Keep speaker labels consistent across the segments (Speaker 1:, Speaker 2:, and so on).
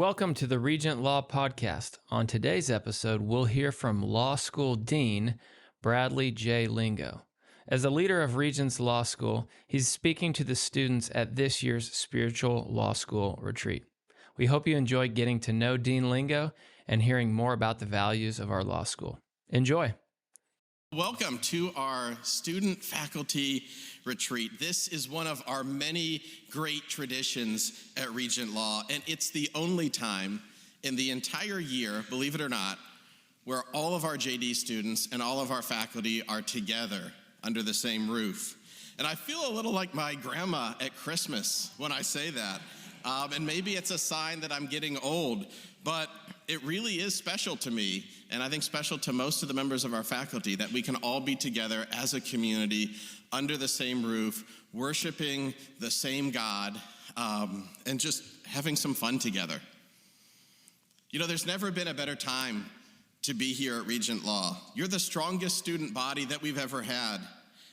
Speaker 1: Welcome to the Regent Law Podcast. On today's episode, we'll hear from Law School Dean Bradley J. Lingo. As a leader of Regent's Law School, he's speaking to the students at this year's Spiritual Law School retreat. We hope you enjoy getting to know Dean Lingo and hearing more about the values of our law school. Enjoy.
Speaker 2: Welcome to our student faculty retreat. This is one of our many great traditions at Regent Law, and it's the only time in the entire year, believe it or not, where all of our JD students and all of our faculty are together under the same roof. And I feel a little like my grandma at Christmas when I say that. And maybe it's a sign that I'm getting old, but it really is special to me, and I think special to most of the members of our faculty, that we can all be together as a community under the same roof, worshiping the same God, and just having some fun together. You know, there's never been a better time to be here at Regent Law. You're the strongest student body that we've ever had.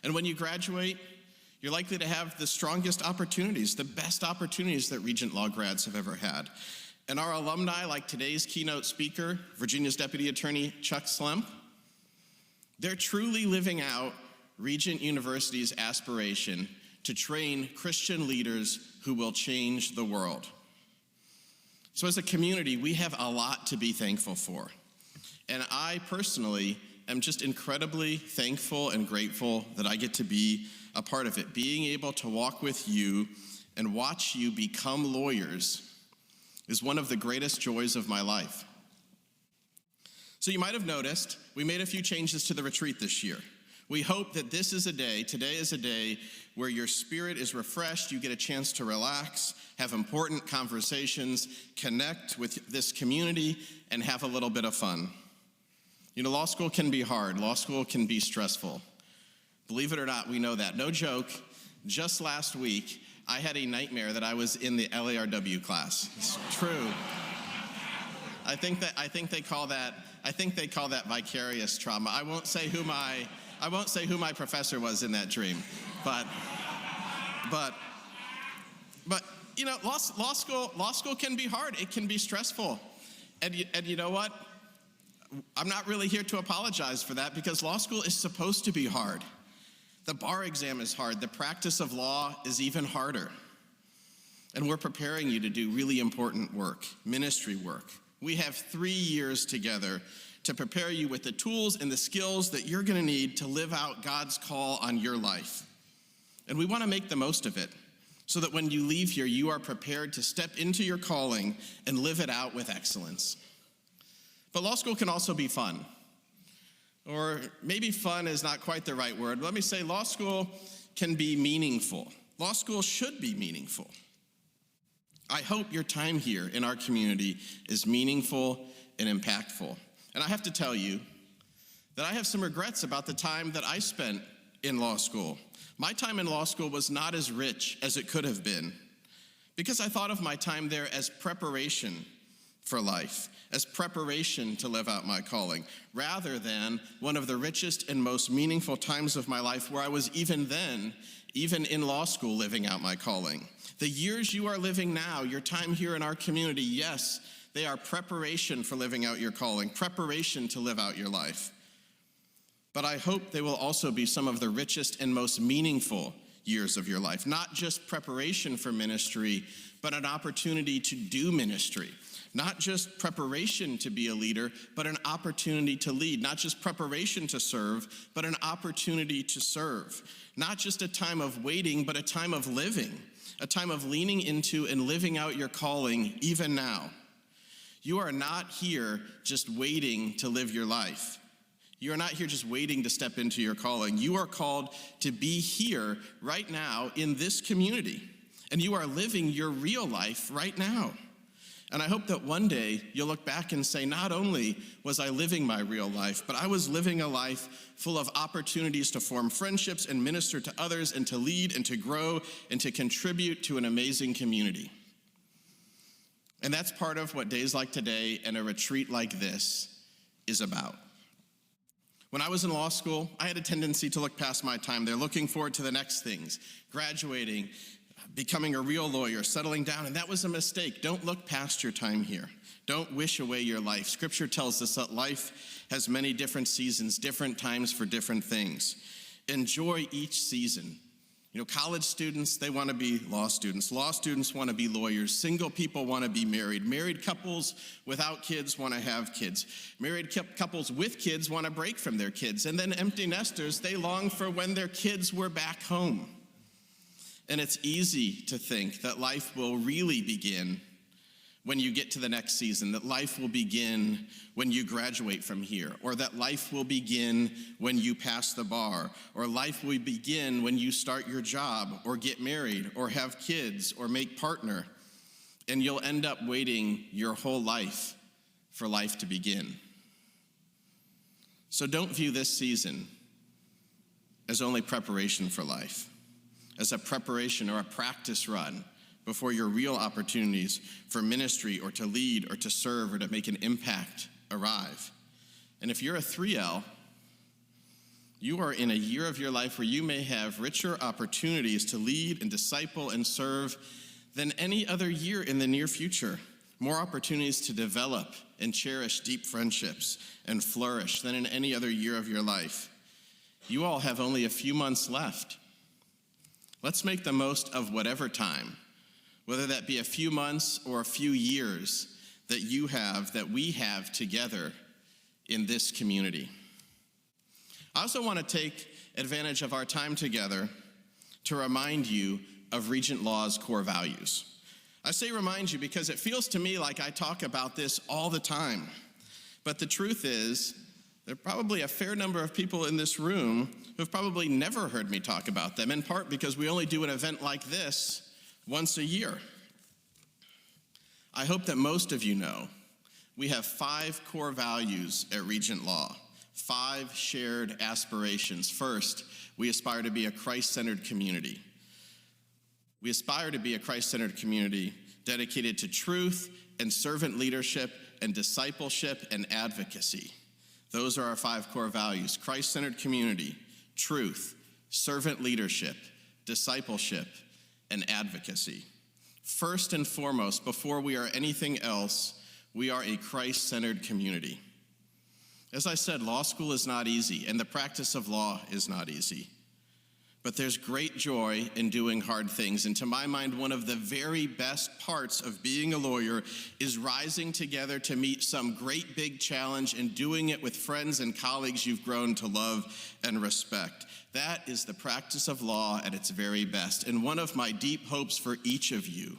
Speaker 2: And when you graduate, you're likely to have the strongest opportunities, the best opportunities that Regent Law grads have ever had. And our alumni, like today's keynote speaker, Virginia's Deputy Attorney Chuck Slemp, they're truly living out Regent University's aspiration to train Christian leaders who will change the world. So as a community, we have a lot to be thankful for. And I personally am just incredibly thankful and grateful that I get to be a part of it. Being able to walk with you and watch you become lawyers is one of the greatest joys of my life. So you might have noticed, we made a few changes to the retreat this year. We hope that today is a day where your spirit is refreshed, you get a chance to relax, have important conversations, connect with this community, and have a little bit of fun. You know, law school can be hard. Law school can be stressful. Believe it or not, we know that. No joke, just last week, I had a nightmare that I was in the LARW class. It's true. I think they call that vicarious trauma. I won't say who my professor was in that dream, but you know, law school can be hard. It can be stressful, and you know what? I'm not really here to apologize for that, because law school is supposed to be hard. The bar exam is hard. The practice of law is even harder. And we're preparing you to do really important work, ministry work. We have 3 years together to prepare you with the tools and the skills that you're going to need to live out God's call on your life. And we want to make the most of it so that when you leave here, you are prepared to step into your calling and live it out with excellence. But law school can also be fun. Or maybe fun is not quite the right word. Let me say law school can be meaningful. Law school should be meaningful. I hope your time here in our community is meaningful and impactful. And I have to tell you that I have some regrets about the time that I spent in law school. My time in law school was not as rich as it could have been, because I thought of my time there as preparation for life, as preparation to live out my calling, rather than one of the richest and most meaningful times of my life where I was even in law school, living out my calling. The years you are living now, your time here in our community, yes, they are preparation for living out your calling, preparation to live out your life. But I hope they will also be some of the richest and most meaningful years of your life, not just preparation for ministry, but an opportunity to do ministry. Not just preparation to be a leader, but an opportunity to lead. Not just preparation to serve, but an opportunity to serve. Not just a time of waiting, but a time of living. A time of leaning into and living out your calling even now. You are not here just waiting to live your life. You are not here just waiting to step into your calling. You are called to be here right now in this community. And you are living your real life right now. And I hope that one day you'll look back and say, not only was I living my real life, but I was living a life full of opportunities to form friendships and minister to others and to lead and to grow and to contribute to an amazing community. And that's part of what days like today and a retreat like this is about. When I was in law school, I had a tendency to look past my time there, looking forward to the next things, graduating, becoming a real lawyer, settling down, and that was a mistake. Don't look past your time here. Don't wish away your life. Scripture tells us that life has many different seasons, different times for different things. Enjoy each season. You know, college students, they want to be law students. Law students want to be lawyers. Single people want to be married. Married couples without kids want to have kids. Married couples with kids want to break from their kids. And then empty nesters, they long for when their kids were back home. And it's easy to think that life will really begin when you get to the next season, that life will begin when you graduate from here, or that life will begin when you pass the bar, or life will begin when you start your job, or get married, or have kids, or make partner, and you'll end up waiting your whole life for life to begin. So don't view this season as only preparation for life, as a preparation or a practice run before your real opportunities for ministry or to lead or to serve or to make an impact arrive. And if you're a 3L, you are in a year of your life where you may have richer opportunities to lead and disciple and serve than any other year in the near future. More opportunities to develop and cherish deep friendships and flourish than in any other year of your life. You all have only a few months left. Let's make the most of whatever time, whether that be a few months or a few years that you have, that we have together in this community. I also want to take advantage of our time together to remind you of Regent Law's core values. I say remind you because it feels to me like I talk about this all the time. But the truth is, there are probably a fair number of people in this room who have probably never heard me talk about them, in part because we only do an event like this once a year. I hope that most of you know we have 5 core values at Regent Law, 5 shared aspirations. First, we aspire to be a Christ-centered community. We aspire to be a Christ-centered community dedicated to truth and servant leadership and discipleship and advocacy. Those are our 5 core values: Christ-centered community, truth, servant leadership, discipleship, and advocacy. First and foremost, before we are anything else, we are a Christ-centered community. As I said, law school is not easy, and the practice of law is not easy. But there's great joy in doing hard things, and to my mind, one of the very best parts of being a lawyer is rising together to meet some great big challenge and doing it with friends and colleagues you've grown to love and respect. That is the practice of law at its very best. And one of my deep hopes for each of you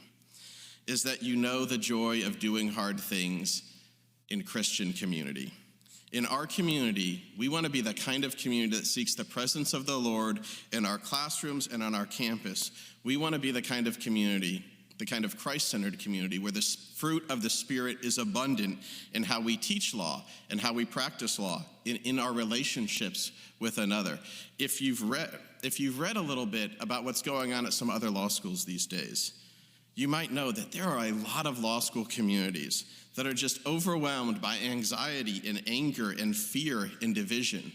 Speaker 2: is that you know the joy of doing hard things in Christian community. In our community, we want to be the kind of community that seeks the presence of the Lord in our classrooms and on our campus. We want to be the kind of community, the kind of Christ-centered community where the fruit of the Spirit is abundant in how we teach law and how we practice law in our relationships with another. If you've read a little bit about what's going on at some other law schools these days, you might know that there are a lot of law school communities that are just overwhelmed by anxiety and anger and fear and division.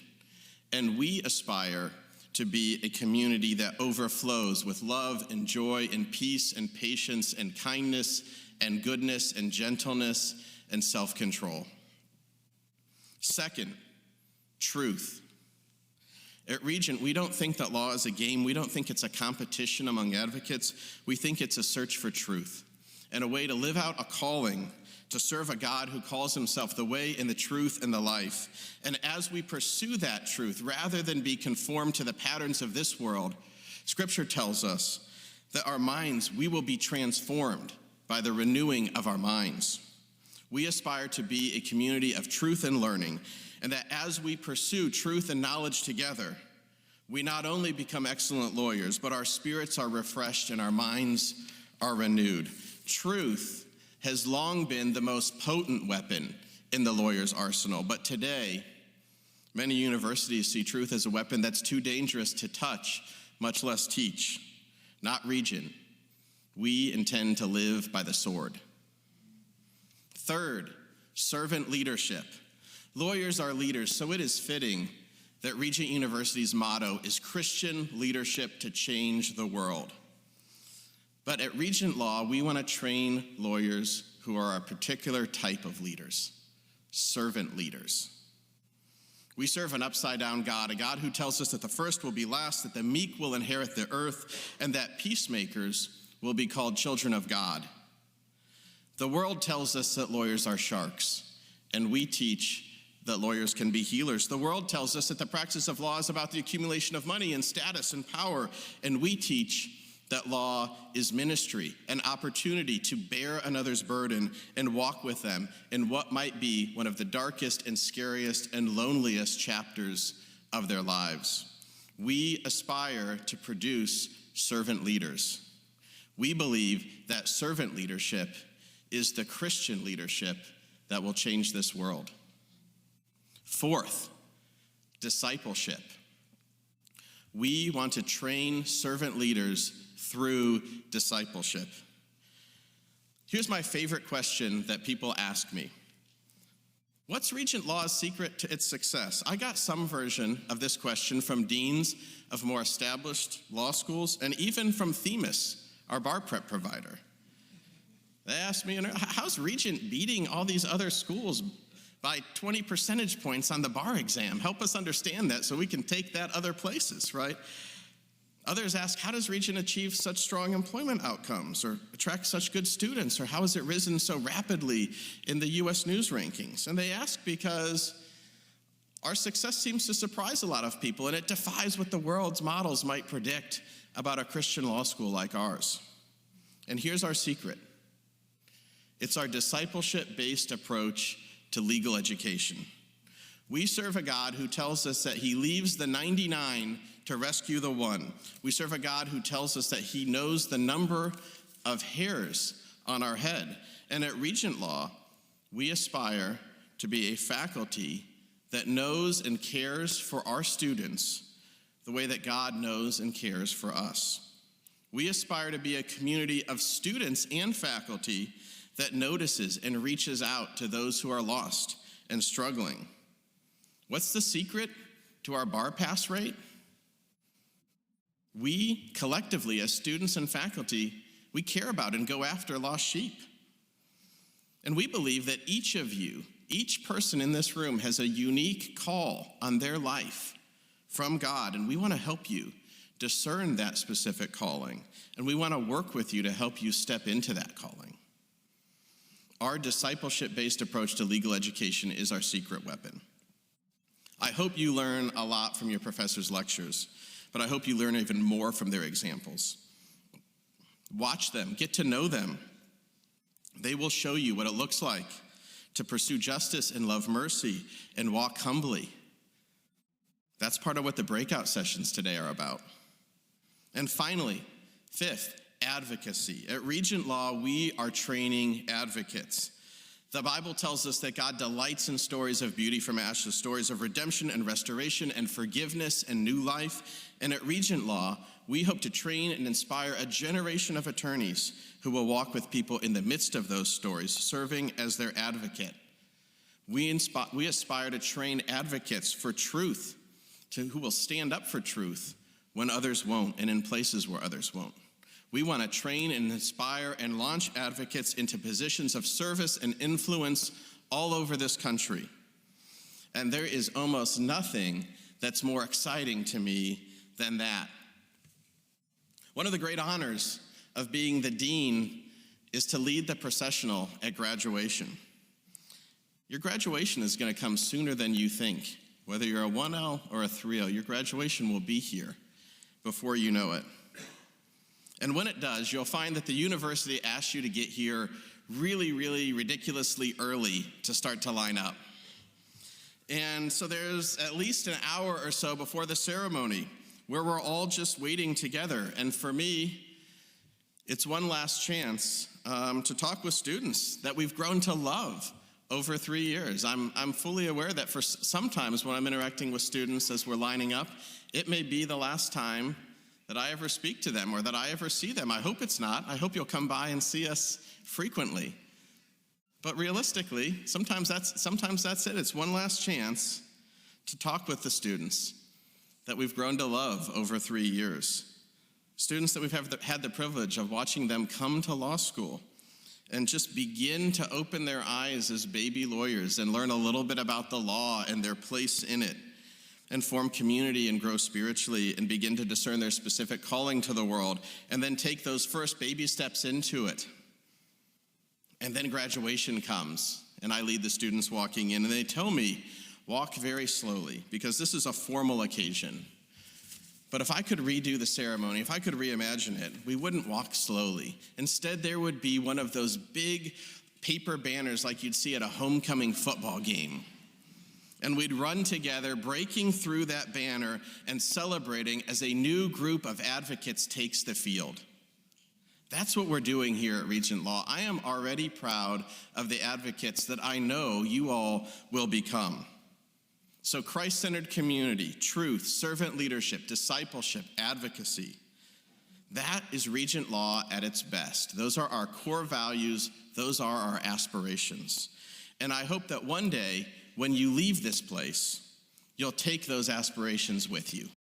Speaker 2: And we aspire to be a community that overflows with love and joy and peace and patience and kindness and goodness and gentleness and self-control. Second, truth. At Regent, we don't think that law is a game. We don't think it's a competition among advocates. We think it's a search for truth and a way to live out a calling to serve a God who calls himself the way and the truth and the life. And as we pursue that truth, rather than be conformed to the patterns of this world, Scripture tells us that our minds, we will be transformed by the renewing of our minds. We aspire to be a community of truth and learning, and that as we pursue truth and knowledge together, we not only become excellent lawyers, but our spirits are refreshed and our minds are renewed. Truth has long been the most potent weapon in the lawyer's arsenal, but today, many universities see truth as a weapon that's too dangerous to touch, much less teach. Not Regent. We intend to live by the sword. Third, servant leadership. Lawyers are leaders, so it is fitting that Regent University's motto is Christian leadership to change the world. But at Regent Law, we want to train lawyers who are a particular type of leaders, servant leaders. We serve an upside-down God, a God who tells us that the first will be last, that the meek will inherit the earth, and that peacemakers will be called children of God. The world tells us that lawyers are sharks, and we teach that lawyers can be healers. The world tells us that the practice of law is about the accumulation of money and status and power, and we teach that law is ministry, an opportunity to bear another's burden and walk with them in what might be one of the darkest and scariest and loneliest chapters of their lives. We aspire to produce servant leaders. We believe that servant leadership is the Christian leadership that will change this world. Fourth, discipleship. We want to train servant leaders through discipleship. Here's my favorite question that people ask me. What's Regent Law's secret to its success? I got some version of this question from deans of more established law schools and even from Themis, our bar prep provider. They asked me, how's Regent beating all these other schools by 20 percentage points on the bar exam? Help us understand that so we can take that other places, right? Others ask, how does Regent achieve such strong employment outcomes or attract such good students? Or how has it risen so rapidly in the US News rankings? And they ask because our success seems to surprise a lot of people, and it defies what the world's models might predict about a Christian law school like ours. And here's our secret. It's our discipleship-based approach to legal education. We serve a God who tells us that he leaves the 99 to rescue the one. We serve a God who tells us that he knows the number of hairs on our head. And at Regent Law, we aspire to be a faculty that knows and cares for our students the way that God knows and cares for us. We aspire to be a community of students and faculty that notices and reaches out to those who are lost and struggling. What's the secret to our bar pass rate? We collectively, as students and faculty, we care about and go after lost sheep. And we believe that each of you, each person in this room has a unique call on their life from God, and we want to help you discern that specific calling, and we want to work with you to help you step into that calling. Our discipleship-based approach to legal education is our secret weapon. I hope you learn a lot from your professors' lectures, but I hope you learn even more from their examples. Watch them, get to know them. They will show you what it looks like to pursue justice and love mercy and walk humbly. That's part of what the breakout sessions today are about. And finally, fifth, advocacy. At Regent Law, we are training advocates. The Bible tells us that God delights in stories of beauty from ashes, stories of redemption and restoration and forgiveness and new life. And at Regent Law, we hope to train and inspire a generation of attorneys who will walk with people in the midst of those stories, serving as their advocate. We aspire to train advocates for truth, who will stand up for truth when others won't and in places where others won't. We want to train and inspire and launch advocates into positions of service and influence all over this country. And there is almost nothing that's more exciting to me than that. One of the great honors of being the dean is to lead the processional at graduation. Your graduation is going to come sooner than you think. Whether you're a 1L or a 3L, your graduation will be here before you know it. And when it does, you'll find that the university asks you to get here really, really ridiculously early to start to line up. And so there's at least an hour or so before the ceremony where we're all just waiting together. And for me, it's one last chance to talk with students that we've grown to love over 3 years. I'm fully aware that for sometimes when I'm interacting with students as we're lining up, it may be the last time that I ever speak to them or that I ever see them. I hope it's not. I hope you'll come by and see us frequently. But realistically, sometimes that's it. It's one last chance to talk with the students that we've grown to love over 3 years. Students that we've had the privilege of watching them come to law school and just begin to open their eyes as baby lawyers and learn a little bit about the law and their place in it, and form community and grow spiritually and begin to discern their specific calling to the world, and then take those first baby steps into it. And then graduation comes, and I lead the students walking in, and they tell me, walk very slowly, because this is a formal occasion. But if I could redo the ceremony, if I could reimagine it, we wouldn't walk slowly. Instead, there would be one of those big paper banners like you'd see at a homecoming football game. And we'd run together, breaking through that banner and celebrating as a new group of advocates takes the field. That's what we're doing here at Regent Law. I am already proud of the advocates that I know you all will become. So Christ-centered community, truth, servant leadership, discipleship, advocacy. That is Regent Law at its best. Those are our core values. Those are our aspirations. And I hope that one day, when you leave this place, you'll take those aspirations with you.